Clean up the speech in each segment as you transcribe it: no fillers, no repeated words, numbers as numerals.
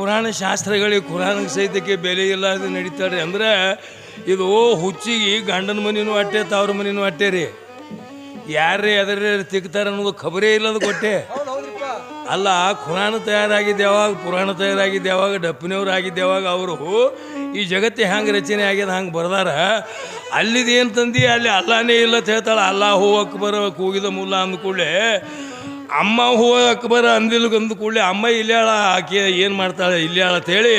ಪುರಾಣ ಶಾಸ್ತ್ರಗಳಿಗೆ ಕುರಾನ್ ಸಹಿತಕ್ಕೆ ಬೆಲೆ ಇಲ್ಲ ಅದು ನಡೀತಾರೆ ಅಂದ್ರೆ ಇದು ಹುಚ್ಚಿಗೆ ಗಂಡನ ಮನೆಯೂ ಅಟ್ಟೆ ತವ್ರ ಮನೆಯೂ ಅಟ್ಟೆ ರೀ. ಯಾರೇ ಅದರ ತಿಕ್ತಾರೆ ಅನ್ನೋದು ಖಬರೇ ಇಲ್ಲದು ಕೊಟ್ಟೆ ಅಲ್ಲ. ಖುರಾನ್ ತಯಾರಾಗಿದ್ದೆ ಯಾವಾಗ, ಪುರಾಣ ತಯಾರಾಗಿದ್ದೆ ಯಾವಾಗ, ಡಪ್ಪಿನವ್ರು ಆಗಿದ್ದೆ ಯಾವಾಗ, ಅವರು ಈ ಜಗತ್ತೇ ಹಂಗೆ ರಚನೆ ಆಗ್ಯದ ಹಂಗೆ ಬರ್ದಾರ. ಅಲ್ಲಿದು ಏನು ತಂದು ಅಲ್ಲಿ ಅಲ್ಲಾನೇ ಇಲ್ಲ ಅಂತ ಹೇಳ್ತಾಳೆ. ಅಲ್ಲಾ ಹೂ ಅಕ್ಬರ ಕೂಗಿದ ಮುಲ್ಲ ಅಂದ ಕೂಡಲೇ ಅಮ್ಮ ಹೂ ಅಕ್ಬರ ಅಂದಿಲ್ಗಂದ ಕೂಡಲೇ ಅಮ್ಮ ಇಲ್ಲಾಳ ಆಕೆ ಏನು ಮಾಡ್ತಾಳೆ ಇಲ್ಲಾಳ ಅಂತೇಳಿ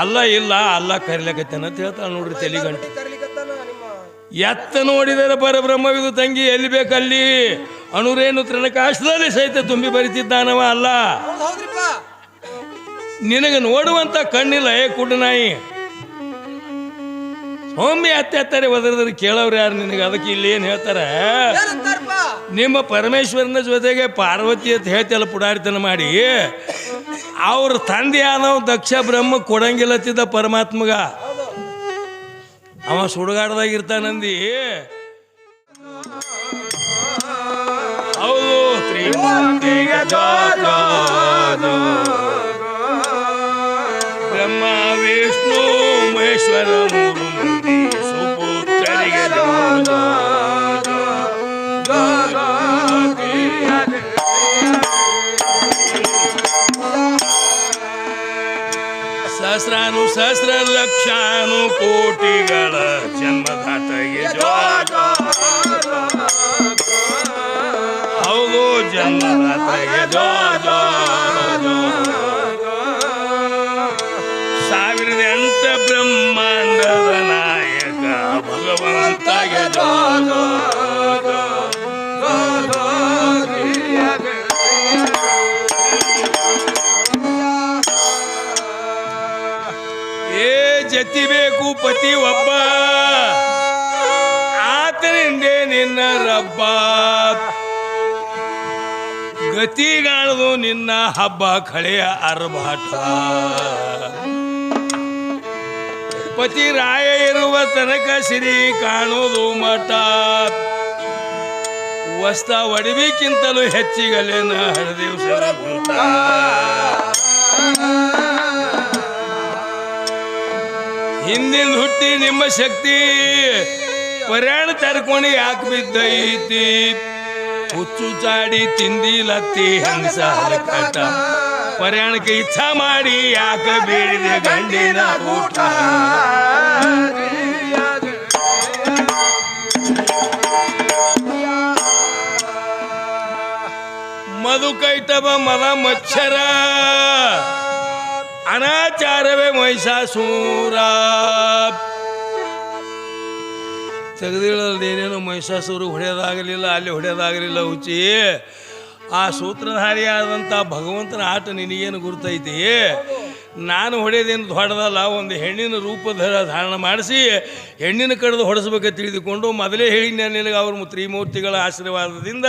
ಅಲ್ಲ ಇಲ್ಲ ಅಲ್ಲ ಕರಿಲಕತ್ತೇನ ಅಂತ ಹೇಳ್ತಾಳೆ ನೋಡ್ರಿ ತಲೆಗಂಟು. ಎತ್ತ ನೋಡಿದರೆ ಪರಬ್ರಹ್ಮವಿದು ತಂಗಿ ಎಲ್ಲಿ ಬೇಕಲ್ಲಿ ಅಣುರೇನು ತೃಣಕಾಶದಲ್ಲಿ ಸಹಿತ ತುಂಬಿ ಬರಿತಿದ್ದಾನವ ಅಲ್ಲ. ನಿನಗೆ ನೋಡುವಂತ ಕಣ್ಣಿಲ್ಲ ಕುಡ್ನಾಯಿ ಸೌಮ್ಯ ಅತ್ಯಾತ್ತಾರೆ ಒದರಿದ್ರೆ ಕೇಳವ್ರು ಯಾರು ನಿನಗೆ? ಅದಕ್ಕೆ ಇಲ್ಲಿ ಏನು ಹೇಳ್ತಾರೆ, ನಿಮ್ಮ ಪರಮೇಶ್ವರನ ಜೊತೆಗೆ ಪಾರ್ವತಿ ಅಂತ ಹೇಳ್ತಿಲ್ಲ ಪುಡಾರಿತನ ಮಾಡಿ ಅವ್ರ ತಂದೆ ಯಾನವ್ ದಕ್ಷ ಬ್ರಹ್ಮ ಕೊಡಂಗಿಲ್ಲತ್ತಿದ್ದ ಪರಮಾತ್ಮಗ. ಅವ ಸುಡುಗಾಡ್ದಾಗಿರ್ತಾನಂದಿ. ಹೌದು ಬ್ರಹ್ಮ ವಿಷ್ಣು ಮಹೇಶ್ವರ ಮೂರು ಮಂದಿ ಸುಪುತ್ರರಿಗೆ ಸಹಸ್ರಾನು ಸಹಸ್ರ ಲಕ್ಷಾನು ಕೋಟಿಗಳ ಜನ್ಮದಾತಗೆ ಹೌದು ಜನ್ಮದಾತಗೆ ಸಾವಿರದ 8 ಬ್ರಹ್ಮಾಂಡದ ನಾಯಕ ಭಗವಂತಗೆ ಜತಿ ಬೇಕು ಪತಿ ಒಬ್ಬ ಆತನಿಂದೇ ನಿನ್ನ ರಬ್ಬ ಗತಿಗಾಣದು ನಿನ್ನ ಹಬ್ಬ ಖಳೆಯ ಅರ್ಭಾಟ ಪತಿ ರಾಯ ಇರುವ ತನಕ ಸಿರಿ ಕಾಣೋದು ಮಠ ವಸ್ತ ಒಡವಿಕ್ಕಿಂತಲೂ ಹೆಚ್ಚಿಗಲೇನ ಹರದಿವಸ ಹಿಂದಿನ ಹುಟ್ಟಿ ನಿಮ್ಮ ಶಕ್ತಿ ಪರ್ಯಾಣ ತರ್ಕೊಂಡು ಯಾಕೆ ಬಿದ್ದೈತಿ ಹುಚ್ಚು ಚಾಡಿ ತಿಂದಿಲತ್ತಿ ಹಂಸ ಹಲಕಟ ಪರ್ಯಾಣಕ್ಕೆ ಇಚ್ಛಾ ಮಾಡಿ ಯಾಕೆ ಬೇಡಿದೆ ಗಂಡಿನ ಊಟ ಮಧು ಕೈಟಬ ಮದ ಮಚ್ಚರ ಅನಾಚಾರವೇ ಮಹಿಷಾಸೂರ ತೆಗೆದಿಳದೇನೇನು ಮಹಿಷಾಸೂರು ಹೊಡೆಯೋದಾಗಲಿಲ್ಲ ಅಲ್ಲಿ ಹೊಡೆಯೋದಾಗಲಿಲ್ಲ ಹುಚ್ಚಿ ಆ ಸೂತ್ರಧಾರಿಯಾದಂಥ ಭಗವಂತನ ಆಟ ನಿನಗೇನು ಗುರ್ತೈತಿ ನಾನು ಹೊಡೆಯೋದೇನು ದೊಡ್ಡದಲ್ಲ ಒಂದು ಹೆಣ್ಣಿನ ರೂಪ ಧಾರಣ ಮಾಡಿಸಿ ಹೆಣ್ಣಿನ ಕಡೆದು ಹೊಡೆಸ್ಬೇಕಂತ ತಿಳಿದುಕೊಂಡು ಮೊದಲೇ ಹೇಳಿದ್ದೆ ನಿನಗೆ ಅವ್ರ ತ್ರಿಮೂರ್ತಿಗಳ ಆಶೀರ್ವಾದದಿಂದ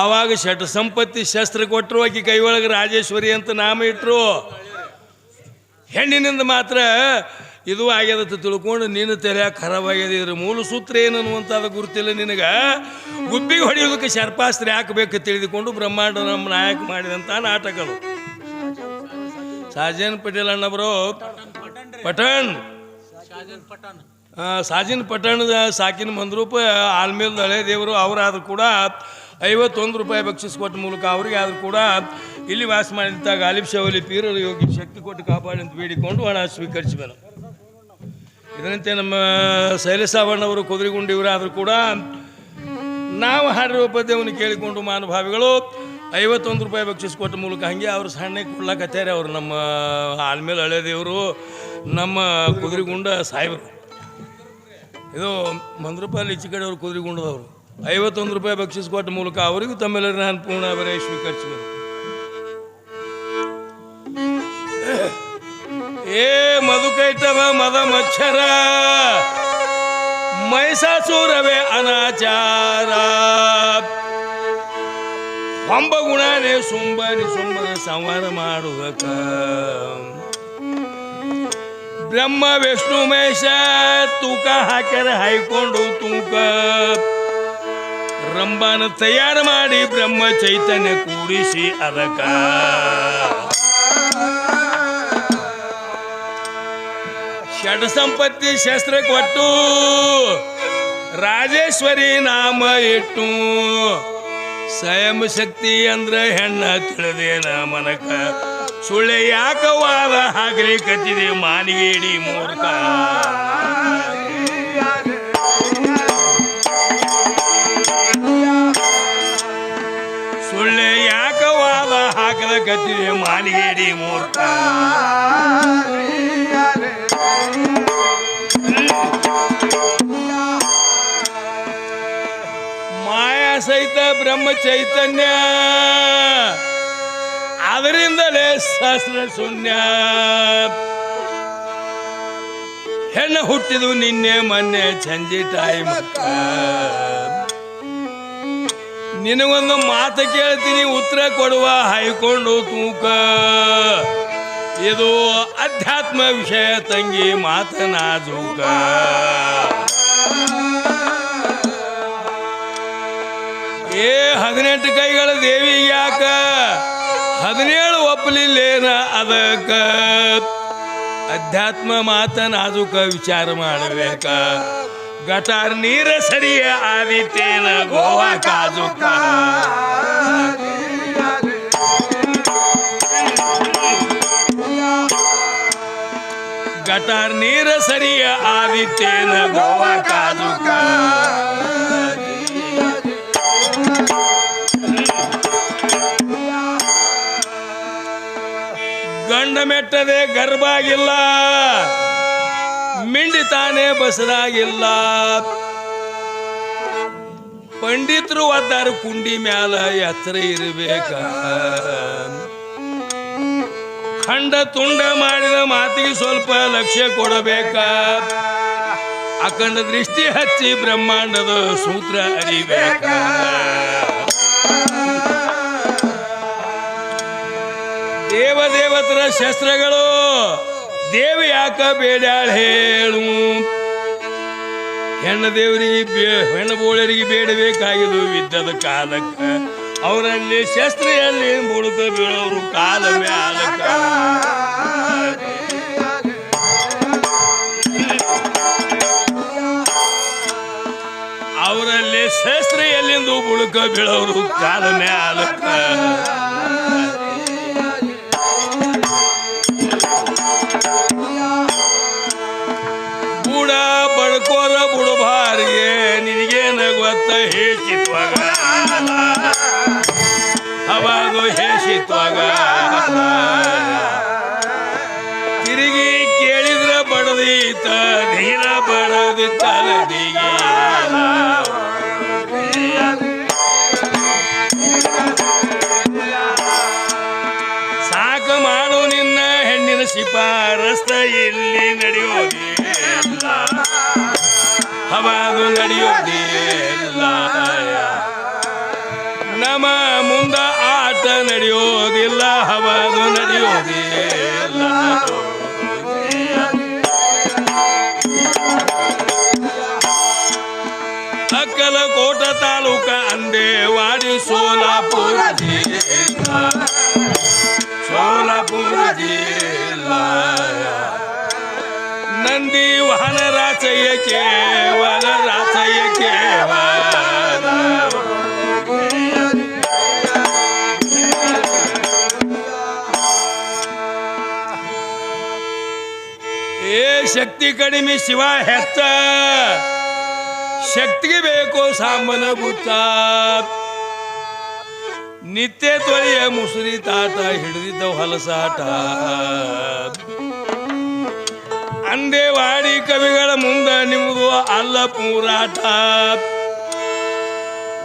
ಆವಾಗ ಷಟ್ ಸಂಪತ್ತಿ ಶಸ್ತ್ರ ಕೊಟ್ಟರು ಆಕಿ ಕೈ ಒಳಗೆ ರಾಜೇಶ್ವರಿ ಅಂತ ನಾಮ ಇಟ್ಟರು ಹೆಣ್ಣಿನಿಂದ ಮಾತ್ರ ಇದು ಆಗ್ಯದ ತಿಳ್ಕೊಂಡು ನೀನು ತಲೆಯಾಗ ಖರಾಬಾಗ್ಯದ ಇದ್ರ ಮೂಲ ಸೂತ್ರ ಏನನ್ನುವಂಥದ್ದು ಗುರುತಿಲ್ಲ ನಿನಗೆ ಗುಬ್ಬಿಗೆ ಹೊಡೆಯೋದಕ್ಕೆ ಶರ್ಪಾಸ್ತ್ರ ಹಾಕಬೇಕು ತಿಳಿದುಕೊಂಡು ಬ್ರಹ್ಮಾಂಡ ನಮ್ಮ ನಾಯಕ ಮಾಡಿದಂಥ ನಾಟಕಗಳು ಸಾಜನ್ ಪಟೇಲ್ ಅಣ್ಣಬ್ರು ಪಠಣ್ ಸಾಜಿನ್ ಪಠಣದ ಸಾಕಿನ ಮಂದ್ರೂಪ ಆಲ್ಮೇಲ್ದ ಹಳೆ ದೇವರು ಅವರಾದ್ರೂ ಕೂಡ 51 ರೂಪಾಯಿ ಬಕ್ಷಿಸ್ ಕೊಟ್ಟ ಮೂಲಕ ಅವರಿಗೆ ಆದರೂ ಕೂಡ ಇಲ್ಲಿ ವಾಸ ಮಾಡಿದಂಥ ಗಾಲಿಬ್ ಶವಲಿ ಪೀರರು ಯೋಗಿ ಶಕ್ತಿ ಕೊಟ್ಟು ಕಾಪಾಡಿ ಅಂತ ಬೇಡಿಕೊಂಡು ಹಣ ಸ್ವೀಕರಿಸಿದನು. ಇದರಂತೆ ನಮ್ಮ ಶೈಲಸಾವಣ್ಣವರು ಕುದುರೆಗುಂಡಿ ಇವರಾದರೂ ಕೂಡ ನಾವು ಹಾಡಿರುವ ಪದ್ಯವನ್ನು ಕೇಳಿಕೊಂಡು ಮಹಾನುಭಾವಿಗಳು 51 ರೂಪಾಯಿ ಬಕ್ಷಿಸ್ ಕೊಟ್ಟ ಮೂಲಕ ಹಾಗೆ ಅವರು ಸಣ್ಣ ಕೊಡ್ಲಾಕತ್ತಾರೆ. ಅವರು ನಮ್ಮ ಆಲ್ಮೇಲೆ ಹಳೆ ದೇವರು ನಮ್ಮ ಕುದುರೆಗುಂಡ ಸಾಹೇಬರು ಇದು ಮಂದ್ರಪಾಲಿ ಈಚೆ ಕಡೆ ಅವರು ಕುದುರೆಗುಂಡದವರು 51 ರೂಪಾಯಿ ಬಕ್ಷಿಸ್ ಕೊಟ್ಟ ಮೂಲಕ ಅವರಿಗೂ ತಮ್ಮೆಲ್ಲರ ನಾನು ಪೂರ್ಣ ಬರೆ ಸ್ವೀಕರಿಸಿದರು. ಏ ಮಧುಕೈಟವ ಮದ ಮಚ್ಚರ ಮೈಸಾಸೂರವೇ ಅನಾಚಾರ ಹೊಂಬ ಗುಣನೇ ಸುಂಬರಿ ಸುಂಬರ ಸಂಹಾರ ಮಾಡುವಕ ಬ್ರಹ್ಮ ವಿಷ್ಣು ಮಹೇಶ ತೂಕ ಹಾಕ್ಯಾರ ಹಾಯ್ಕೊಂಡು ತೂಕ ರಂಬಾನ ತಯಾರು ಮಾಡಿ ಬ್ರಹ್ಮ ಚೈತನ್ಯ ಕೂಡಿಸಿ ಅದಕ ಷಡ್ ಸಂಪತ್ತಿ ಶಸ್ತ್ರ ಕೊಟ್ಟು ರಾಜೇಶ್ವರಿ ನಾಮ ಇಟ್ಟು ಸ್ವಯಂ ಶಕ್ತಿ ಅಂದ್ರ ಹೆಣ್ಣ ತಿಳಿದೇನ ಮನಕ ಸುಳ್ಳೆ ಯಾಕವಾದ ಹಾಗಲಿ ಕತ್ತಿದೆ ಮಾನಿಗೇಡಿ ಮೂರ್ಖ ಸುಳ್ಳೆ ಯಾಕವಾದ ಹಾಕದ ಕತ್ತಿದೆ ಮಾನಿಗೇಡಿ ಮೂರ್ಖ ಮಾಯಾ ಸಹಿತ ಬ್ರಹ್ಮ ಚೈತನ್ಯ ಅದರಿಂದಲೇ ಶಾಸ್ತ್ರ ಶೂನ್ಯ ಹೆಣ್ಣು ಹುಟ್ಟಿದು ನಿನ್ನೆ ಮೊನ್ನೆ ಸಂಜೆ ಟೈಮ್ ನಿನಗೊಂದು ಮಾತು ಕೇಳ್ತೀನಿ ಉತ್ತರ ಕೊಡುವ ಹೈಕೊಂಡು ತೂಕ ಇದು ಅಧ್ಯಾತ್ಮ ವಿಷಯ ತಂಗಿ ಮಾತನಾಜೂಕ ಏ 18 ಕೈಗಳ ದೇವಿಗೆ ಯಾಕ 17 ಒಪ್ಪಲಿಲ್ಲೇನ ಅದಕ್ಕ ಅಧ್ಯಾತ್ಮ ಮಾತನಾಜೂಕ ವಿಚಾರ ಮಾಡಬೇಕ ಗಟಾರ್ ನೀರ ಸರಿಯ ಆದಿತ್ತೇನ ಗೋವಾ ಕಾಜುಕ ಗಟಾರ್ ನೀರ ಸರಿಯ ಆದಿತ್ತೇನ ಗೋವಾ ಕಾಜುಕ ಗಂಡ ಮೆಟ್ಟದೆ ಗರ್ಭಾಗಿಲ್ಲ ಮಿಂಡಿ ತಾನೇ ಬಸರಾಗಿಲ್ಲ ಪಂಡಿತರು ಒದ್ದಾರು ಕುಂಡಿ ಮ್ಯಾಲ ಎತ್ತರ ಇರಬೇಕ ಖಂಡ ತುಂಡ ಮಾಡಿದ ಮಾತಿಗೆ ಸ್ವಲ್ಪ ಲಕ್ಷ್ಯ ಕೊಡಬೇಕ ಅಖಂಡ ದೃಷ್ಟಿ ಹಚ್ಚಿ ಬ್ರಹ್ಮಾಂಡದ ಸೂತ್ರ ಅರಿಬೇಕ ದೇವದೇವತರ ಶಸ್ತ್ರಗಳು ದೇವಿ ಯಾಕ ಬೇಡ್ಯಾಳ ಹೇಳು ಹೆಣ್ಣು ದೇವರಿಗೆ ಹೆಣ್ಣು ಬೋಳರಿಗೆ ಬೇಡಬೇಕಾಗಿದ್ದು ವಿದ್ಯದ ಕಾಲಕ್ಕ ಅವರಲ್ಲಿ ಶಸ್ತ್ರ ಎಲ್ಲಿ ಬುಡಕ ಬೀಳೋರು ಕಾಲ ಮ್ಯಾಲಕ ಅವರಲ್ಲಿ ಶಸ್ತ್ರ ಎಲ್ಲಿಂದು ಬುಡಕ ಬೀಳೋರು ಕಾಲ ಮ್ಯಾಲಕ ಬುಡ ಬಡ್ಕೋರ ಬುಡಬಾರಿಗೆ ನಿನಗೇನ ಗೊತ್ತ ಹೇಸಿತ್ವಾಗ ಅವಾಗೋ ಹೇಸಿತ್ವಾಗ ತಿರುಗಿ ಕೇಳಿದ್ರ ಬಡದೀತ ನೀರ ಬಡದಿತ್ತ ಸಾಕ ಮಾಡು ನಿನ್ನ ಹೆಣ್ಣಿನ ಶಿಫಾರಸ್ತ ಇಲ್ಲಿ ನಡೆಯೋದಿಲ್ಲ ಹವಾದು ನಡೆಯೋದಿಲ್ಲ ನಮ್ಮ ಮುಂದ ಆಟ ನಡೆಯೋದಿಲ್ಲ ಹವಾದು ನಡೆಯೋದಿಲ್ಲ ಅಕ್ಕಲಕೋಟ ತಾಲೂಕ ಅಂದೇವಾಡಿ ಸೋಲಾಪುರ ಜಿಲ್ಲಾ ಸೋಲಾಪುರ ಜಿಲ್ಲಾ ನಂದಿ ವಾಹನ ರಾಚಯ್ಯ ಕೇವಲ ರಾಚಯ್ಯ ಕೇವಲ ಏ ಶಕ್ತಿ ಕಡಿಮೆ ಶಿವ ಹೆತ್ತ ಶಕ್ತಿಗೆ ಬೇಕು ಸಾಂಬನ ಬುತ್ತ ನಿತ್ಯ ತೊಳೆಯ ಮುಸುರಿ ತಾಟ ಹಿಡಿದಿದ್ದ ಹೊಲಸಾಟ ಅಂದೇವಾಡಿ ಕವಿಗಳ ಮುಂದ ನಿಮ್ಮದು ಅಲ್ಲ ಪೂರಾಟ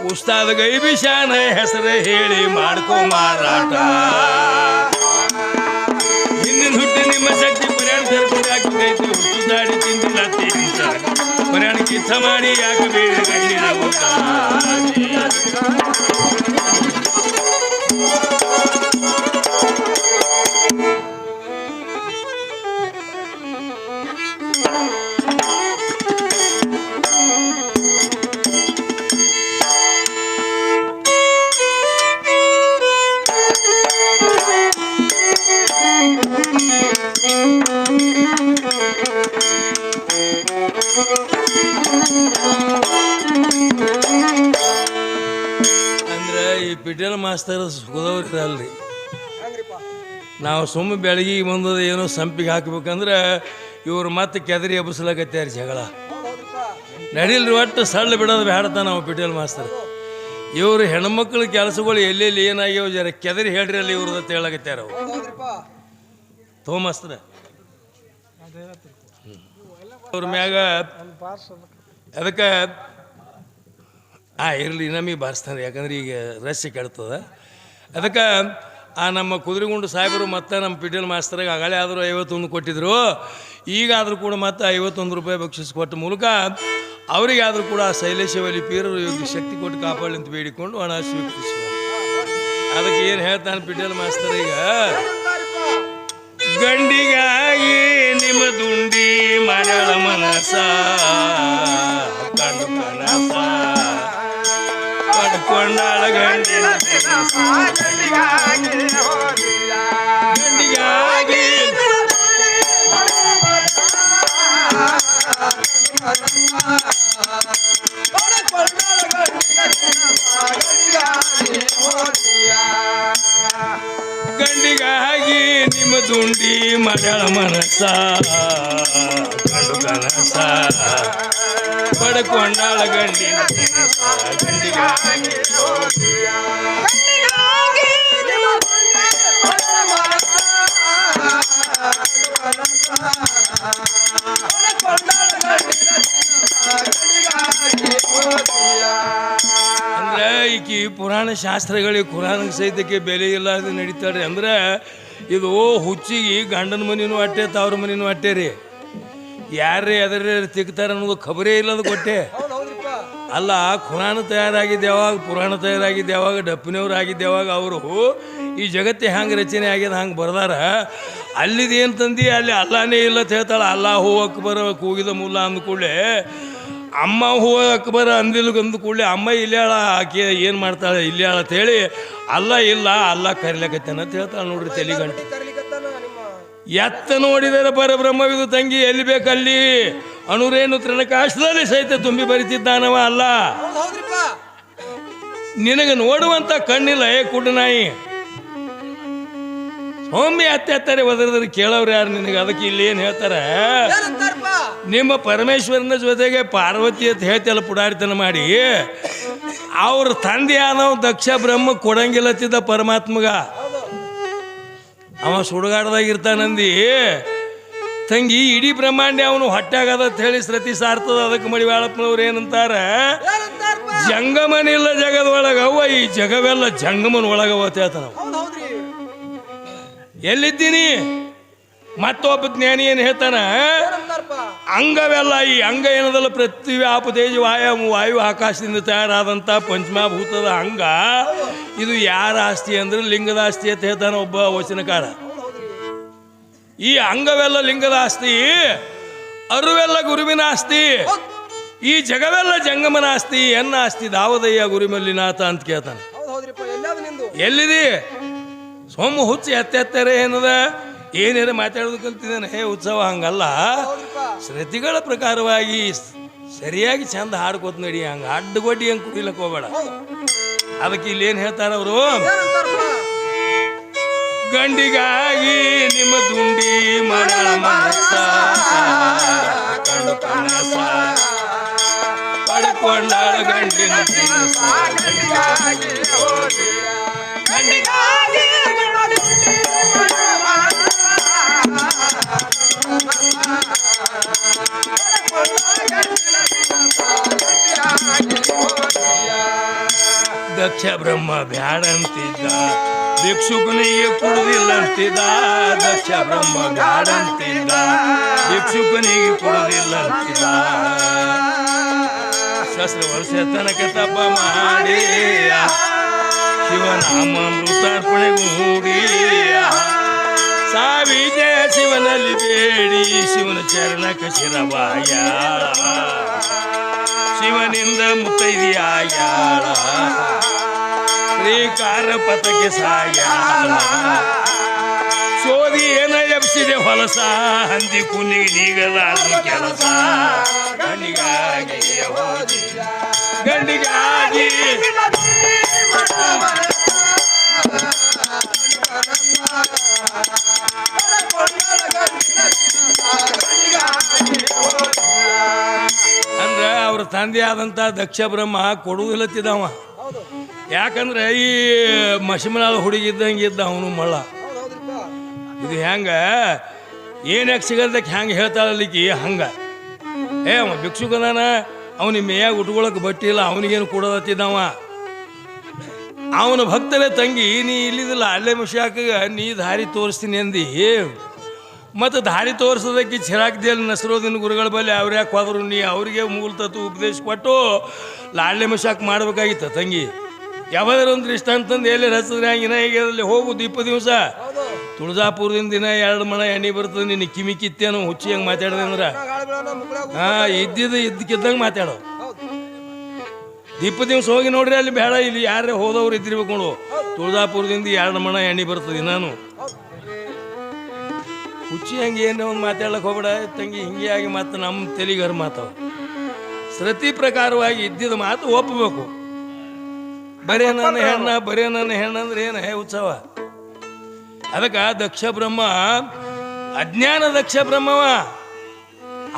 ಉಸ್ತಾದ ಗೈಬಿಶಾನ ಹೆಸರ ಹೇಳಿ ಮಾಡ್ಕೋ ಮಾರಾಟ ಹಿಂದಿನ ಹುಟ್ಟಿ ನಿಮ್ಮ ಶಕ್ತಿ ಪ್ರಯಾಣ ಸರ್ಕೈತಿ ಹುಟ್ಟು ದಾಡಿ ತಿಂದಿಲ್ಲ ಪ್ರಯಾಣ ಕಿತ್ತ ಮಾಡಿ ಯಾಕೆ ಬೇಡ ಗಂಡಿನ ಊಟ ಮಾಸ್ತರ್ ಸುಖದವ್ರು ಇರಲ್ರಿ. ನಾವು ಸುಮ್ಮನೆ ಬೆಳಗ್ಗೆ ಬಂದದ ಏನೋ ಸಂಪಿಗೆ ಹಾಕ್ಬೇಕಂದ್ರೆ ಇವ್ರು ಮತ್ತೆ ಕೆದರಿ ಎಬ್ಬಿಸ್ಲಾಕತ್ಯಾರ ಜಗಳ. ನಡಿಲ್ರಿ ಒಟ್ಟು ಸಳ್ಳು ಬಿಡೋದು ಬೇಡತ ನಾವು ಪಿಟೇಲ್ ಮಾಸ್ತರ್. ಇವರು ಹೆಣ್ಮಕ್ಳ ಕೆಲಸಗಳು ಎಲ್ಲೆಲ್ಲಿ ಏನಾಗ್ಯಾವ ಜರ ಕೆದರಿ ಹೇಳ್ರಿ ಅಲ್ಲಿ ಇವ್ರದ್ದು ಅಂತ ಹೇಳಕತ್ಯಾರ ಮಾಸ್ತರ. ಅವ್ರ ಮ್ಯಾಗ ಅದಕ್ಕೆ ಇರಲಿ ನಮಗೆ ಬಾರಿಸ್ತಾನೆ, ಯಾಕಂದ್ರೆ ಈಗ ರಸ್ತೆ ಕೆಡ್ತದ. ಅದಕ್ಕೆ ನಮ್ಮ ಕುದುರೆಗುಂಡು ಸಾಹೇಬರು ಮತ್ತು ನಮ್ಮ ಪಿಟೇಲ್ ಮಾಸ್ತರ್ಗೆ ಆಗಲೇ ಆದರೂ 51 ಕೊಟ್ಟಿದ್ರು. ಈಗಾದರೂ ಕೂಡ ಮತ್ತೆ 51 ರೂಪಾಯಿ ಬಕ್ಷಿಸ್ ಕೊಟ್ಟ ಮೂಲಕ ಅವರಿಗಾದರೂ ಕೂಡ ಶೈಲೇಶವಲಿ ಪೀರರು ಯೋಗ್ಯ ಶಕ್ತಿ ಕೊಟ್ಟು ಕಾಪಾಡಲಿ ಅಂತ ಬೇಡಿಕೊಂಡು ಹಣ ಸ್ವೀಕರಿಸುವ. ಅದಕ್ಕೆ ಏನು ಹೇಳ್ತಾನೆ ಪಿಟೇಲ್ ಮಾಸ್ತರ್, ಈಗ ಗಂಡಿಗಾಗಿ ನಿಮ್ಮ ದುಂಡಿ ಮರಳ ಮನಸ ಕಂಡು ಕನಸ ಪಡ್ಕೊಂಡಾಳ ಗಂಡಿನ ಗಂಡಿಗಾಗಿ ಗಂಡಿಗಾಗಿ ನಿಮ್ಮ ದುಂಡಿ ಮರಳ ಮನಸ ಕಂಡು ಕನಸ ಪಡ್ಕೊಂಡಾಳ ಗಂಡಿನ ಗಂಡಿಗಾಗಿ ಅಂದ್ರೆ ಈಕಿ ಪುರಾಣ ಶಾಸ್ತ್ರಗಳಿಗೆ ಕುರಾನಿಗೆ ಸಹಿತಕ್ಕೆ ಬೆಲೆ ಇಲ್ಲ ಅದು ನಡೀತಾಳೆ. ಅಂದ್ರೆ ಇದು ಹುಚ್ಚಿಗೆ ಗಂಡನ ಮನಿನೂ ಅಟ್ಟೆ ತವ್ರ ಮನಿನೂ ಅಟ್ಟೆ ರೀ. ಯಾರೇ ಅದರ ತಿಕ್ತಾರೆ ಅನ್ನೋದು ಖಬರೇ ಇಲ್ಲದ ಕೊಟ್ಟೆ ಅಲ್ಲ. ಖುರಾನ್ ತಯಾರಾಗಿದ್ದೆ ಯಾವಾಗ, ಪುರಾಣ ತಯಾರಾಗಿದ್ದೆ ಯಾವಾಗ, ಡಪ್ಪಿನವ್ರು ಆಗಿದ್ದೆ ಯಾವಾಗ, ಅವರು ಈ ಜಗತ್ತೇ ಹಂಗೆ ರಚನೆ ಆಗ್ಯದ ಹಂಗೆ ಬರ್ದಾರ. ಅಲ್ಲಿದೇನು ತಂದು ಅಲ್ಲಿ ಅಲ್ಲಾನೇ ಇಲ್ಲ ಅಂತ ಹೇಳ್ತಾಳೆ. ಅಲ್ಲಾ ಹೂ ಅಕ್ಬರ ಕೂಗಿದ ಮುಲ್ಲ ಅಂದ ಕೂಡಲೇ ಅಮ್ಮ ಹೂ ಅಕ್ಬರ ಅಂದಿಲ್ಗಂದ ಕೂಡಲೇ ಅಮ್ಮ ಇಲ್ಲಾಳ ಆಕೆ ಏನು ಮಾಡ್ತಾಳೆ ಇಲ್ಲಾಳ ಅಂತ ಹೇಳಿ ಅಲ್ಲ ಇಲ್ಲ ಅಲ್ಲ ಕರಿಲಕತ್ತೇನ ಅಂತ ಹೇಳ್ತಾಳೆ. ನೋಡ್ರಿ ತೆಲಿಗಂಟು ಎತ್ತ ನೋಡಿದರೆ ಪರಬ್ರಹ್ಮವಿದು ತಂಗಿ ಎಲ್ಲಿ ಬೇಕಲ್ಲಿ ಅಣುರೇನು ತೃಣಕಾಶದಲ್ಲಿ ಸಹಿತ ತುಂಬಿ ಬರಿತಿದ್ದಾನವ. ಅಲ್ಲ ನಿನಗೆ ನೋಡುವಂತ ಕಣ್ಣಿಲ್ಲ ಕುಡ್ನಾಯಿ ಒಮ್ಮೆ ಅತ್ತೆತ್ತಾರೆ ಒದರಿದ್ರೆ ಕೇಳೋರು ಯಾರು ನಿನಗೆ? ಅದಕ್ಕೆ ಇಲ್ಲಿ ಏನು ಹೇಳ್ತಾರೆ, ನಿಮ್ಮ ಪರಮೇಶ್ವರನ ಜೊತೆಗೆ ಪಾರ್ವತಿ ಅಂತ ಹೇಳ್ತಿಲ್ಲ ಪುಡಾರಿತನ ಮಾಡಿ ಅವ್ರ ತಂದೆ ಆದವ್ ದಕ್ಷ ಬ್ರಹ್ಮ ಕೊಡಂಗಿಲ್ಲತ್ತಿದ್ದ ಪರಮಾತ್ಮಗ. ಅವ ಸುಡುಗಾಡ್ದಾಗಿರ್ತಾನಂದಿ ತಂಗಿ ಇಡೀ ಬ್ರಹ್ಮಾಂಡ ಅವನು ಹೊಟ್ಟಾಗದ ಅಂತ ಹೇಳಿ ಶ್ರುತಿ ಸಾರ್ತದ. ಅದಕ್ಕೆ ಮಡಿವಾಳಪ್ಪನವ್ರು ಏನಂತಾರ, ಜಂಗಮನಿಲ್ಲ ಜಗದೊಳಗ ಅವ್ವ ಈ ಜಗವೆಲ್ಲ ಜಂಗಮನ ಒಳಗವ ಅಂತ ಹೇಳ್ತಾನ. ಎಲ್ಲಿದ್ದೀನಿ ಮತ್ತೊಬ್ಬ ಜ್ಞಾನಿ ಏನು ಹೇಳ್ತಾನ, ಅಂಗವೆಲ್ಲ ಈ ಅಂಗ ಏನದಲ್ಲ ಪೃಥ್ವಿ ಆಪ ತೇಜ ವಾಯು ಆಕಾಶದಿಂದ ತಯಾರಾದಂಥ ಪಂಚಮಭೂತದ ಅಂಗ ಇದು ಯಾರ ಆಸ್ತಿ ಅಂದ್ರೆ ಲಿಂಗದ ಆಸ್ತಿ ಅಂತ ಹೇಳ್ತಾನೆ ಒಬ್ಬ ವಚನಕಾರ. ಈ ಅಂಗವೆಲ್ಲ ಲಿಂಗದ ಆಸ್ತಿ, ಅರುವೆಲ್ಲ ಗುರುವಿನ ಆಸ್ತಿ, ಈ ಜಗವೆಲ್ಲ ಜಂಗಮನ ಆಸ್ತಿ, ಎನ್ನ ಆಸ್ತಿ ದಾವದಯ್ಯ ಗುರುಮಲ್ಲಿನಾಥ ಅಂತ ಕೇಳ್ತಾನೆ. ಎಲ್ಲಿದಿ ಸೋಮ ಹುಚ್ಚಿ ಎತ್ತೆತ್ತಾರೆ ಏನದ ಏನೇನು ಮಾತಾಡೋದು ಕಲ್ತಿದ್ದಾನೆ. ಹೇ ಉತ್ಸವ ಹಂಗಲ್ಲ, ಶ್ರುತಿಗಳ ಪ್ರಕಾರವಾಗಿ ಸರಿಯಾಗಿ ಚಂದ ಹಾಡ್ಕೋತ ನಡಿ, ಹಂಗೆ ಅಡ್ಡಗೊಡ್ಡಿ ಹಂಗೆ ಕುಡಿಲಕ್ಕೆ ಹೋಗಬೇಡ. ಅದಕ್ಕೆ ಇಲ್ಲಿ ಏನು ಹೇಳ್ತಾರ ಅವರು, ಗಂಡಿಗಾಗಿ ನಿಮ್ಮ ದುಂಡಿ ಮರಳ ಮನಸ ಕಂಡು ಕನಸ ಪಡ್ಕೊಂಡಾಳ ಗಂಡಿನ ದಕ್ಷ ಬ್ರಹ್ಮ ಬ್ಯಾಡಂತಿದ್ದ ಭಿಕ್ಷುಕನಿಗೆ ಕೊಡುವುದಿಲ್ಲ ಅಂತಿದ್ದ. ದಕ್ಷ ಬ್ರಹ್ಮ ಬ್ಯಾಡಂತಿದ್ದ ಭಿಕ್ಷುಕನಿಗೆ ಕೊಡುವುದಿಲ್ಲ ಅಂತಿದ್ದ. ಸಹಸ್ರ ವರ್ಷ ತನಕ ತಪ ಮಾಡಿ ಶಿವನಾಮ ಮೃತಾರ್ಪಣೆ ಗೂಡಿ ಸಾವಿಜ ಶಿವನಲ್ಲಿ ಬೇಡಿ ಶಿವನ ಚರಣಕ್ಕೆ ಶಿರವಾಯ ಶಿವನಿಂದ ಮುತ್ತೈದಿಯಾಯಾಳ ಶ್ರೀಕಾರ ಪಥಕ್ಕೆ ಸಾಯಾಳ ಸೋದಿ ಏನ ಎಬ್ಸಿದೆ ಹೊಲಸ ಹಂದಿ ಕುನ್ನಿಗೆ ನೀಗದ ಕೆಲಸ ಗಂಡಿಗಾಗಿ ಗಂಡಿಗಾಗಿ ಅಂದ್ರೆ ಅವ್ರ ತಂದೆ ಆದಂತ ದಕ್ಷ ಬ್ರಹ್ಮ ಕೊಡುವುದಿಲ್ಲತ್ತಿದ್ದವ. ಯಾಕಂದ್ರೆ ಈ ಮಶಿಮನಾಳ ಹುಡುಗಿದ್ದಂಗೆ ಇದ್ದ ಅವನು ಮಳ್ಳ. ಇದು ಹೆಂಗ ಏನಕ್ಕೆ ಸಿಗಲ್ದಕ್ಕೆ ಹೆಂಗೆ ಹೇಳ್ತಾಳಲ್ಲಿಕ್ಕಿ ಹಂಗ. ಅವ ಭಿಕ್ಷುಕದಾನ, ಅವನಿಗೆ ಮೇಯಾಗ ಉಟ್ಕೊಳಕ್ಕೆ ಬಟ್ಟಿ ಇಲ್ಲ, ಅವನಿಗೇನು ಕೊಡೋದತ್ತಿದ್ದವ. ಅವನ ಭಕ್ತರೇ ತಂಗಿ ನೀ ಇಲ್ಲಿದಿಲ್ಲ ಅಲ್ಲೇ ಮಶಾಕ ನೀ ದಾರಿ ತೋರಿಸ್ತೀನಿ ಅಂದು ಮತ್ತು ದಾರಿ ತೋರಿಸೋದಕ್ಕೆ ಚಿರಾಕ್ದಿಯಲ್ಲಿ ನಸರೋದಿನ ಗುರುಗಳ ಬಳಿ ಅವ್ರು ಯಾಕೆ ಹೋದ್ರು, ನೀ ಅವ್ರಿಗೆ ಮೂಲತತ್ವ ಉಪದೇಶ ಕೊಟ್ಟು ಲಾಡ್ಲೆ ಮಶಾಕ್ ಮಾಡ್ಬೇಕಾಗಿತ್ತ ತಂಗಿ. ಯಾವ್ದಾದ್ರು ಒಂದು ಇಷ್ಟ ಅಂತಂದು ಎಲ್ಲಿ ಹಚ್ಚಿದ್ರೆ ಹಂಗಿನ ಈಗ ಅಲ್ಲಿ ಹೋಗು ದೀಪ ದಿವಸ ತುಳಜಾಪುರದಿಂದ ದಿನ 2 ಮಣ ಎಣ್ಣೆ ಬರ್ತದೆ. ನಿನ್ನ ಕಿಮಿ ಕಿತ್ತೇನು ಹುಚ್ಚಿ ಹಂಗೆ ಮಾತಾಡಿದೆ ಅಂದ್ರೆ ಇದ್ದಕ್ಕಿದ್ದಂಗೆ ಮಾತಾಡೋ. ದೀಪ ದಿವಸ ಹೋಗಿ ನೋಡ್ರಿ, ಅಲ್ಲಿ ಬೇಡ ಇಲ್ಲಿ ಯಾರೇ ಹೋದವ್ರು ಇದ್ದಿರ್ಬೇಕು ನೋಡು. ತುಳಜಾಪುರದಿಂದ 2 ಮಣ ಎಣ್ಣೆ ಬರ್ತದೆ ನಾನು ಹುಚ್ಚಿ ಹಂಗೆ ಏನೇ ಒಂದು ಮಾತಾಡ್ಲಕ್ಕೆ ಹೋಗ್ಬೇಡ ತಂಗಿ. ಹಿಂಗೆ ಆಗಿ ಮಾತು ನಮ್ಮ ತೆಲಿಗರ ಮಾತಾವ ಶ್ರುತಿ ಪ್ರಕಾರವಾಗಿ ಇದ್ದಿದ್ದು ಮಾತು ಒಪ್ಪಬೇಕು. ಬರೇ ನನ್ನ ಹೆಣ್ಣ ಅಂದ್ರೆ ಏನು ಉತ್ಸವ. ಅದಕ್ಕೆ ದಕ್ಷ ಬ್ರಹ್ಮ ಅಜ್ಞಾನ ದಕ್ಷ ಬ್ರಹ್ಮವ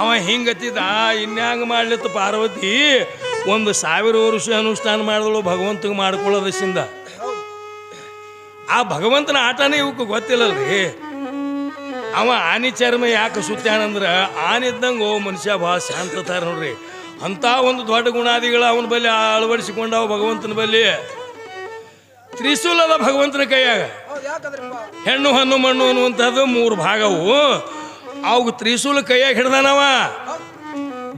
ಅವ ಹಿಂಗತ್ತಿದ್ದ. ಇನ್ಯಾಂಗ ಮಾಡ್ಲಿತ್ತು ಪಾರ್ವತಿ 1000 ವರ್ಷ ಅನುಷ್ಠಾನ ಮಾಡಿದಳು ಭಗವಂತಗೆ ಮಾಡ್ಕೊಳ್ಳೋದರಿಂದ. ಆ ಭಗವಂತನ ಆಟನೇ ಇವಕ್ಕೆ ಗೊತ್ತಿಲ್ಲಲ್ರಿ. ಅವ ಆನಿ ಚರ್ಮ ಯಾಕೆ ಸುತ್ತಾನಂದ್ರೆ ಆನಿದ್ದಂಗೆ ಮನುಷ್ಯ ಭಾಳ ಶಾಂತತಾರ ನೋಡ್ರಿ. ಅಂಥ ಒಂದು ದೊಡ್ಡ ಗುಣಾದಿಗಳು ಅವನ ಬಳಿ ಅಳವಡಿಸಿಕೊಂಡವ ಭಗವಂತನ ಬಳಿ. ತ್ರಿಶೂಲದ ಭಗವಂತನ ಕೈಯಾಗ ಹೆಣ್ಣು ಹಣ್ಣು ಮಣ್ಣು ಅನ್ನುವಂಥದ್ದು 3 ಭಾಗವು. ಅವು ತ್ರಿಶೂಲ ಕೈಯಾಗ ಹಿಡ್ದಾನವ.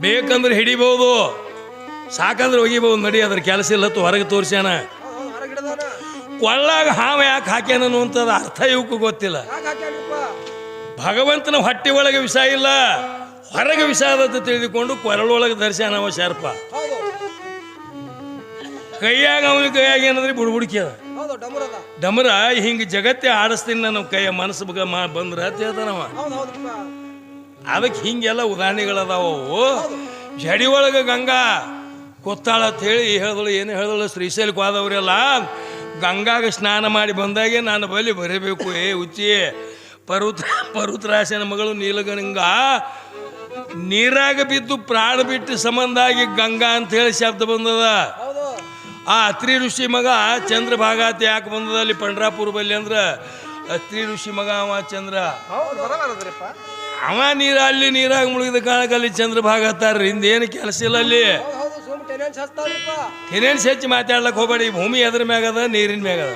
ಬೇಕಂದ್ರೆ ಹಿಡಿಬಹುದು, ಸಾಕಂದ್ರೆ ಒಗಿಬಹುದು. ನಡಿ ಅದ್ರ ಕೆಲಸ ಇಲ್ಲತ್ತು ಹೊರಗೆ ತೋರ್ಸ್ಯಾನ. ಕೊಳ್ಳಾಗ ಹಾವ ಯಾಕೆ ಹಾಕ್ಯಾನ ಅನ್ನುವಂಥದ್ದು ಅರ್ಥ ಇವಕ್ಕೂ ಗೊತ್ತಿಲ್ಲ. ಭಗವಂತನ ಹೊಟ್ಟೆ ಒಳಗೆ ವಿಷ ಇಲ್ಲ, ಹೊರಗೆ ವಿಷ ಆದದ್ದು ತಿಳಿದುಕೊಂಡು ಕೊರಳೊಳಗೆ ಧರಿಸ್ಯಾನವ ಸರ್ಪ. ಕೈಯಾಗ ಅವನ ಕೈಯಾಗ ಏನಂದ್ರೆ ಬುಡ್ಬುಡ್ಕಿ ಅದ ಡಮರ. ಹಿಂಗೆ ಜಗತ್ತೇ ಆಡಿಸ್ತೀನಿ ನಾನು ಕೈಯ ಮನಸ್ಸು ಬಂದ್ರೆ ಅಂತ ಹೇಳ್ತಾನವ. ಅದಕ್ಕೆ ಹಿಂಗೆಲ್ಲ ಉದಾಹರಣೆಗಳದಾವು. ಜಡಿ ಒಳಗೆ ಗಂಗಾ ಕೊತ್ತಾಳ ಅಂತ ಹೇಳಿ ಹೇಳಿದಳು. ಏನು ಹೇಳಿದಳು, ಶ್ರೀಶೈಲಕ್ಕೆ ಹೋದವರೆಲ್ಲ ಗಂಗಾಗ ಸ್ನಾನ ಮಾಡಿ ಬಂದಾಗೆ ನಾನು ಬಳಿ ಬರೀಬೇಕು. ಹುಚ್ಚಿ ಪರುತ್ರಾಸನ ಮಗಳು ನೀಲಗಂಗಾ ನೀರಾಗ ಬಿದ್ದು ಪ್ರಾಣ ಬಿಟ್ಟು ಸಂಬಂಧಾಗಿ ಗಂಗಾ ಅಂತ ಹೇಳಿ ಶಬ್ದ ಬಂದದ. ಆ ಅತ್ರಿ ಋಷಿ ಮಗ ಚಂದ್ರಭಾಗ ಅಂತ ಯಾಕೆ ಬಂದದ ಅಲ್ಲಿ ಪಂಡ್ರಾಪುರ ಬಲ್ಲಿ ಅಂದ್ರೆ ಅತ್ರಿ ಋಷಿ ಮಗ ಅವ ಚಂದ್ರ. ಅವ ಅಲ್ಲಿ ನೀರಾಗ ಮುಳುಗಿದ ಕಾಲಕ್ಕಲ್ಲಿ ಚಂದ್ರಭಾಗ ಹತ್ತಾರ್ರಿ. ಹಿಂದೇನು ಕೆಲಸ ಇಲ್ಲ ಅಲ್ಲಿ. ಏನೇನು ಹೆಚ್ಚು ಮಾತಾಡ್ಲಕ್ಕೆ ಹೋಗ್ಬೇಡಿ. ಭೂಮಿ ಎದ್ರ ಮ್ಯಾಗದ, ನೀರಿನ ಮ್ಯಾಗದ.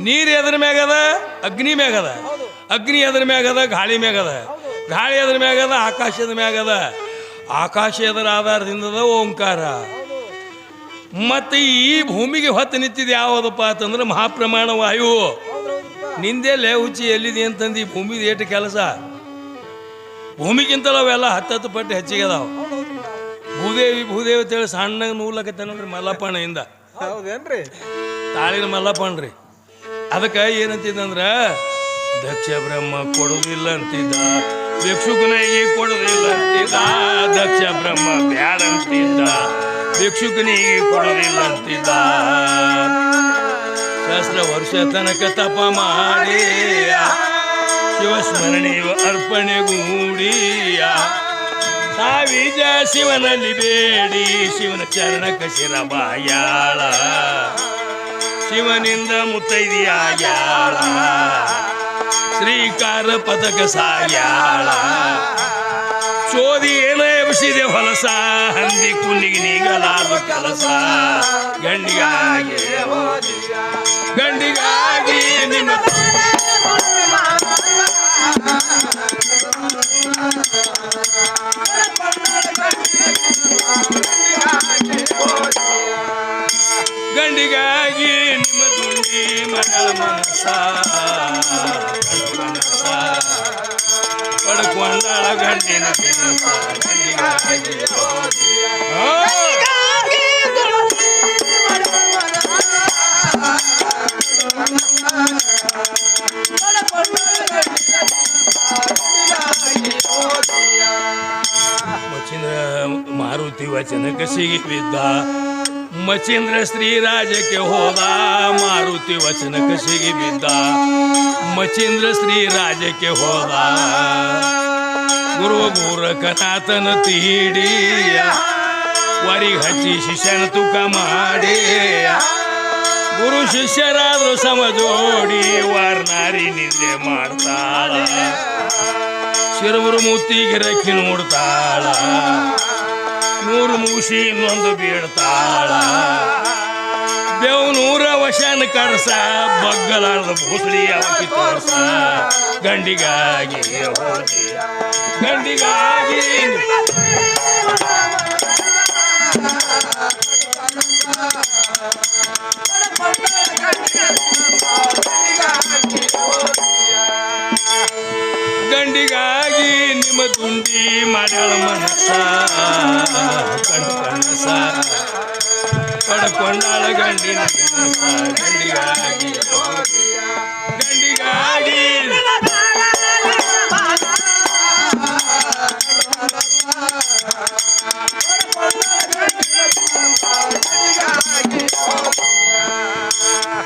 ನೀರು ಎದ್ರ ಮ್ಯಾಗದ, ಅಗ್ನಿ ಮ್ಯಾಗದ. ಅಗ್ನಿ ಎದ್ರ ಮ್ಯಾಗದ, ಗಾಳಿ ಮ್ಯಾಗದ. ಗಾಳಿ ಎದ್ರ ಮ್ಯಾಗದ, ಆಕಾಶದ ಮ್ಯಾಗದ. ಆಕಾಶ ಎದರ ಆಧಾರದಿಂದದ ಓಂಕಾರ. ಮತ್ತು ಈ ಭೂಮಿಗೆ ಹೊತ್ತು ನಿಂತಿದ್ದು ಯಾವುದಪ್ಪ ಅಂತಂದ್ರೆ ಮಹಾಪ್ರಮಾಣ ವಾಯು. ನಿಂದೆಲ್ಲೇ ಹುಚ್ಚಿ ಎಲ್ಲಿದೆ ಅಂತಂದು ಈ ಭೂಮಿದ ಏಟು ಕೆಲಸ. ಭೂಮಿಗಿಂತಲೂ ಅವೆಲ್ಲ 10 ಪಟ್ಟು ಹೆಚ್ಚಿಗೆ ಅದಾವ. ಭೂದೇವಿ ಅಂತೇಳಿ ಸಣ್ಣಗೆ ನೂಲಕತ್ತೆ ನೋಡ್ರಿ ಮಲ್ಲಪ್ಪಣ್ಣಿಂದ. ತಾಳಿನ ಮಲ್ಲಪ್ಪಣ್ರಿ. ಅದಕ್ಕೆ ಏನಂತಿದ್ದಂದ್ರೆ ದಕ್ಷ ಬ್ರಹ್ಮ ಕೊಡುವುದಿಲ್ಲ ಅಂತಿದ್ದ, ಭಿಕ್ಷುಕನಿಗೆ ಕೊಡುವುದಿಲ್ಲ ಅಂತಿದ್ದ. ದಕ್ಷ ಬ್ರಹ್ಮ ಬ್ಯಾಡ ಅಂತಿದ್ದ, ಭಿಕ್ಷುಕನಿಗೆ ಕೊಡುವುದಿಲ್ಲ ಅಂತಿದ್ದ. ಸಹಸ್ರ ವರ್ಷ ತನಕ ತಪ ಮಾಡಿ ಶಿವಸ್ಮರಣೆಯು ಅರ್ಪಣೆಗೂಡಿಯ ಸಾವಿಜ ಶಿವನಲ್ಲಿ ಬೇಡಿ ಶಿವನ ಚರಣಕ ಶಿರಬಾಯಾಳ. ಶಿವನಿಂದ ಮುತ್ತೈದಿಯಾಗ್ಯಾಳ, ಶ್ರೀಕಾರ ಪದಕ ಸಾಯಾಳ. ಚೋದಿ ಏನ ಎಬ್ಸಿದೆ ಹೊಲಸ, ಹಂದಿ ಕುಲ್ಲಿಗೆ ನೀಗಲಾದ ಕೆಲಸ. ಗಂಡಿಗಾಗಿ ನಿಮ್ಮ ಗಂಡಿಗಾಗಿ ನಿಮ್ಮ ದುಂಡಿ ಮಗಳ ಮನಸ ಪಡ್ಕೊಂಡಾಳ ಗಂಡಿನ ಕೆಲಸ. ಮಾರುತಿ ವಚನ ಕಸಿಗೆ ಬಿದ್ದ, ಮಚೇಂದ್ರ ಶ್ರೀರಾಜಕ್ಕೆ ಹೋದ ಮಾರುತಿ ವಚನಕ್ಕೆ ಸಿಗಿ ಬಿದ್ದ ಮಚೇಂದ್ರ ಶ್ರೀರಾಜಕ್ಕೆ ಹೋದ ಗುರು ಗೋರಖನಾಥನ ತೀಡಿಯ ವರಿಗೆ ಹಚ್ಚಿ ಶಿಷ್ಯನ ತೂಕ ಮಾಡಿ ಗುರು ಶಿಷ್ಯರಾದ್ರು ಸಮಜೋಡಿ ವಾರ್ನಾರಿ ನಿದ್ರೆ ಮಾಡ್ತಾಳ ಶಿರವರು ಮುತ್ತಿಗೆ ರಕ್ಕಿ ನೋಡ್ತಾಳ ನೂರು ಮೂಸಿ ಇನ್ನೊಂದು ಬೀಳ್ತಾಳ ಬೇವನೂರ ವಶನ ಕರ್ಸ ಬಗ್ಗಲಾರ್ದ ಭೂಸಡಿ ಅವಕಿ ತೋರ್ಸ ಗಂಡಿಗಾಗಿ ಗಂಡಿಗಾಗಿ ಗಂಡಿಗಾಗಿ ನಿಮ್ಮ ತುಂಡಿ ಮಾಡ್ಯಾಳ ಮನಸ್ಸ ಕಣಸ ಪಡ್ಕೊಂಡಾಳ ಗಂಡಿನ ಗಂಡಿಗಾಗಿ ಗಂಡಿಗಾಗಿ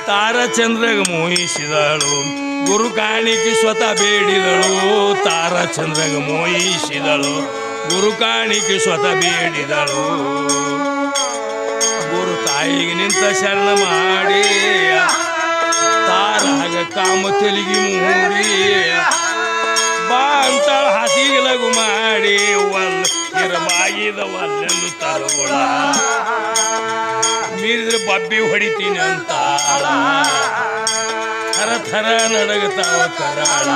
ತಾರಚಂದ್ರಗ ಮೋಹಿಸಿದಳು ಗುರು ಕಾಣಿಕೆ ಸ್ವತಃ ಬೇಡಿದಳು ತಾರಚಂದ್ರಗ ಮೋಹಿಸಿದಳು ಗುರು ಕಾಣಿಕೆ ಸ್ವತಃ ಬೇಡಿದಳು ಗುರು ತಾಯಿಗೆ ನಿಂತ ಶರಣ ಮಾಡಿ ತಾರಾಗ ಕಾಮ ತೆಲಿಗಿ ಮೂಡಿ ಬಾ ಅಂತಾಳ ಹಾಸಿಗೆ ಲಗು ಮಾಡಿ ಇರಬಾಗಿದ ಒಲ್ಲೆಂದು ತರುಗಳ ಮೀರಿದ್ರೆ ಬಬ್ಬಿ ಹೊಡಿತೀನಿ ಅಂತಾಳ ಥರ ಥರ ನಡಗತಾವ ಕರಾಳ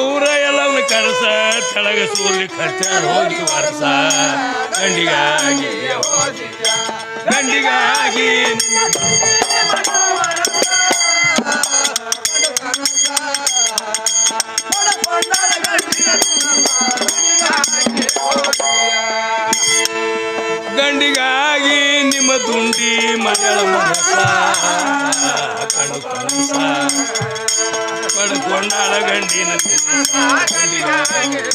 ಊರ ಎಲ್ಲವನ್ನ ಕಳಸ ತೆಳಗ ಸೂರ್ಯ ಖರ್ಚ ಹೋಗಿ ವರ್ಷ ಗಂಡಿಗಾಗಿ ಗಂಡಿಗಾಗಿ ಗಂಡಿಗಾಗಿ ನಿಮ್ಮ ತುಂಡಿ ಮಗಳ ಮನಸ ಕಣ್ಣು ಕನಸ ಪಡ್ಕೊಂಡಾಳ ಗಂಡಿನ ಗಂಡಿಗಾಗಿ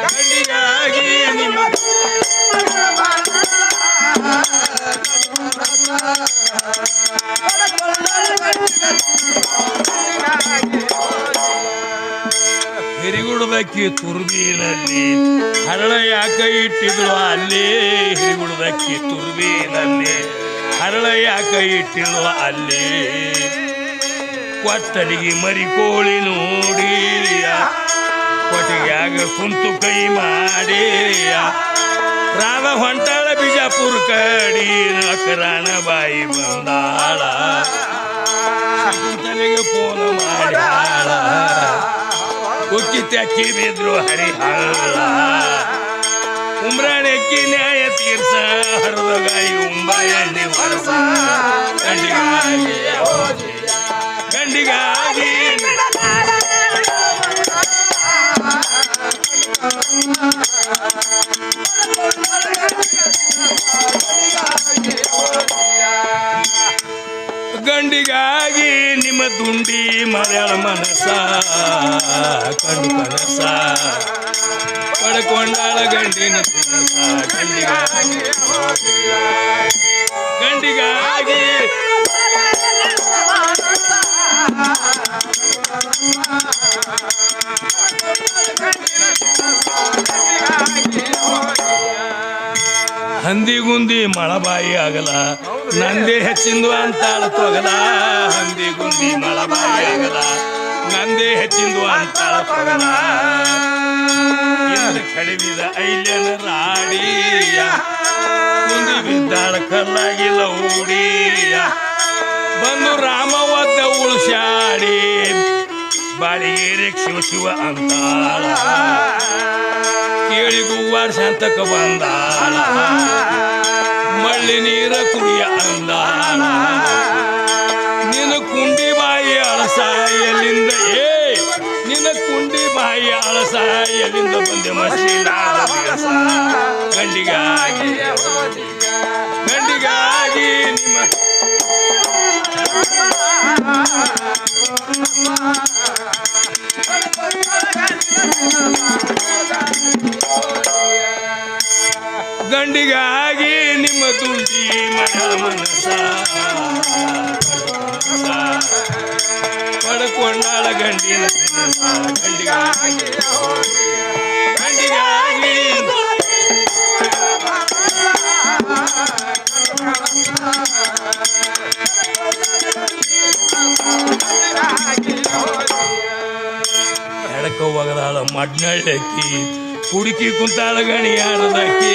ಗಂಡಿಗಾಗಿ ನಿಮ್ಮ ಹಿರಿಗುಡದಕ್ಕಿ ತುರ್ಬಿನಲ್ಲಿ ಹರಳ ಯಾಕ ಇಟ್ಟಿದ್ರು ಅಲ್ಲಿ ಹಿರಿಗುಡದಕ್ಕಿ ತುರ್ಬಿನಲ್ಲಿ ಹರಳ ಯಾಕ ಇಟ್ಟಿದ್ರು ಅಲ್ಲಿ ಕೊತ್ತಲಿಗೆ ಮರಿ ಕೋಳಿ ನೋಡಿ ಕೊಟ್ಟಿಗ್ಯಾಗ ಕುಂತು ಕೈ ಮಾಡಿ ರಾಮ ಹೊಂಟಾಳ ಬಿಜಾಪುರ ಕಡಿ ನಕರಾಣ ಬಾಯಿ ಬಂದಾಳ ತಲೆಗೆ ಫೋನ್ ಮಾಡ್ಯಾಳ ಉಕ್ಕಿ ತೆಕ್ಕಿ ಬಿದ್ರು ಹರಿಹಳ್ಳ ಉಮ್ರಾಣಕ್ಕಿ ನ್ಯಾಯ ತೀರ್ಸ ಹರಿದಗಾಯಿ ಉಂಬ ಎಣ್ಣೆ ವರ್ಷ ಗಂಡಿಗಾಗಿ ಗಂಡಿಗಾಗಿ ಗಂಡಿಗಾಗಿ ನಿಮ್ಮ ದುಂಡಿ ಮಲಯಾಳ ಮನಸ ಕಣ್ಣು ಕನಸ ಪಡ್ಕೊಂಡಾಳ ಗಂಡಿನ ತಿನಸ ಗಂಡಿಗಾಗಿ ಗಂಡಿಗಾಗಿ ಹಂದಿಗುಂದಿ ಮಳಬಾಯಿ ಆಗಲ ನಂದೇ ಹೆಚ್ಚಿಂದು ಅಂತಾಳ ತೊಗಲ ಹಂದಿಗುಂದಿ ಮಳಬಾಯಿ ಆಗಲ ನಂದೇ ಹೆಚ್ಚಿಂದು ಅಂತಾಳ ತೊಗಲ ಎಂದು ಕಡಿವಿದ ಐಲ್ಯನ ರಾಡಿಯ ಕುಂದಿ ಬಿದ್ದಾಳ ಕಲ್ಲಾಗಿಲ್ಲ ಊಡಿಯ ಬಂದು ರಾಮ ಒದ್ದ ಉಳ್ಸ್ಯಾಡಿ ಬಾಡಿಗೆ ಶಿವ ಶಿವ ಅಂತಾಳ ಕೇಳಿ ಗುವ್ವಾರ ಶಾಂತಕ ಬಂದಾಳ ಮಳ್ಳಿ ನೀರ ಕುಡಿಯ ಅಂದಾಳ ನಿನ್ನ ಕುಂಡಿ ಬಾಯಿ ಅಳಸ ಎಲ್ಲಿಂದ ನಿನ್ನ ಕುಂಡಿ ಬಾಯಿ ಅಳಸ ಎಲ್ಲಿಂದ ಬಂದೆ ಮಸೀನಾದ ದಿವಸ ಗಂಡಿಗಾಗಿ ಗಂಡಿಗಾಗಿ ನಿಮ್ಮ ಗಂಡಿಗಾಗಿ ದುಂಡಿ ಮಗಳ ಮನಸ ಪಡ್ಕೊಂಡಾಳ ಗಂಡಿನ ಗಂಡಿಗಾಗಿ ಗಂಡಿಗಾಗಿ ಎಡಕ ಒಗದಾಳ ಮಡ್ನಳ್ಳಕ್ಕಿ ಕುಡುಕಿ ಕುಂತಾಳ ಗಣಿಯಾಟದಕ್ಕಿ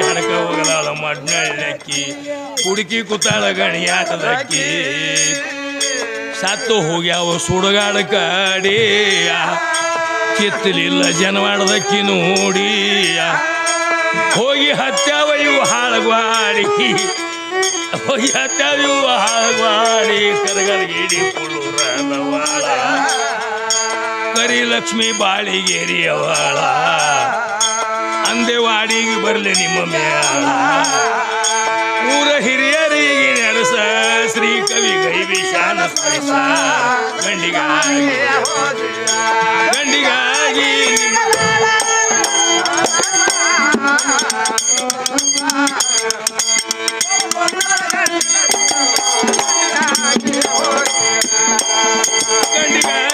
ಎಡಕ ಒಗದಾಳ ಮಡ್ನಳ್ಳಕ್ಕಿ ಕುಡುಕಿ ಕುಂತಾಳ ಗಣಿಯಾಟದಕ್ಕಿ ಸತ್ತು ಹೋಗ್ಯಾವ ಸುಡುಗಾಡ ಕಾಡಿ ಕಿತ್ತಲಿಲ್ಲ ಜನವಾಡದಕ್ಕಿ ನೋಡಿ ಹೋಗಿ ಹತ್ಯಾವ ಇವು ಹಾಳಗ್ವಾಡಿ ಹೋಗಿ ಹತ್ಯಾವ ಇವು ಹಾಳಗ್ವಾಡಿ ಕರಗಲ್ಗಿಡಿ ಪುಳುರದವಾಳ ಕರಿ ಲಕ್ಷ್ಮಿ ಬಾಳಿಗೇರಿ ಅವಳ ಅಂದೆವಾಡಿಗೆ ಬರಲಿ ನಿಮ್ಮ ಮೇಳ ಊರ ಹಿರಿಯರಿಗೆ ನಡೆಸ ಶ್ರೀ ಕವಿ ಗೈವಿಶಾನ ಸ್ಮರಿಸ ಗಂಡಿಗಾಗಿ ಗಂಡಿಗಾಗಿ ಗಂಡಿಗಾಗಿ